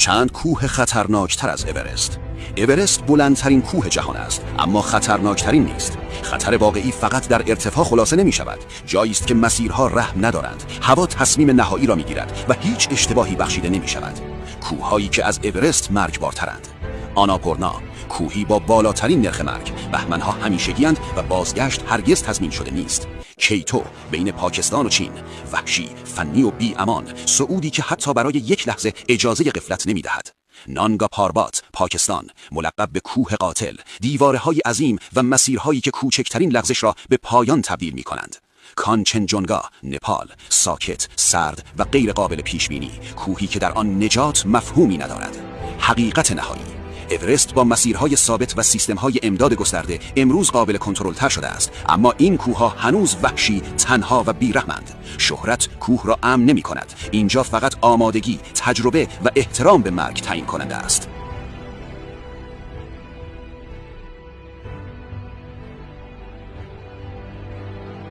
چند کوه خطرناکتر از اورست. اورست بلندترین کوه جهان است، اما خطرناکترین نیست. خطر واقعی فقط در ارتفاع خلاصه نمی شود. جایی است که مسیرها رحم ندارند، هوا تصمیم نهایی را می گیرد و هیچ اشتباهی بخشیده نمی شود. کوههایی که از اورست مرگبارترند. آناپورنا، کوهی با بالاترین نرخ مرگ. بهمنها همیشگی‌اند و بازگشت هرگز تضمین شده نیست. کیتو، بین پاکستان و چین، وحشی، فنی و بی امان، صعودی که حتی برای یک لحظه اجازه غفلت نمی دهد. نانگا پاربات، پاکستان، ملقب به کوه قاتل، دیوارهای عظیم و مسیرهایی که کوچکترین لغزش را به پایان تبدیل می کنند. کانچنجونگا، نپال، ساکت، سرد و غیر قابل پیش بینی، کوهی که در آن نجات مفهومی ندارد. حقیقت نهایی: اورست با مسیرهای ثابت و سیستم‌های امداد گسترده امروز قابل کنترل‌تر شده است، اما این کوه‌ها هنوز وحشی، تنها و بی‌رحمند. شهرت کوه را امن نمی‌کند. اینجا فقط آمادگی، تجربه و احترام به مرگ تعیین کننده است.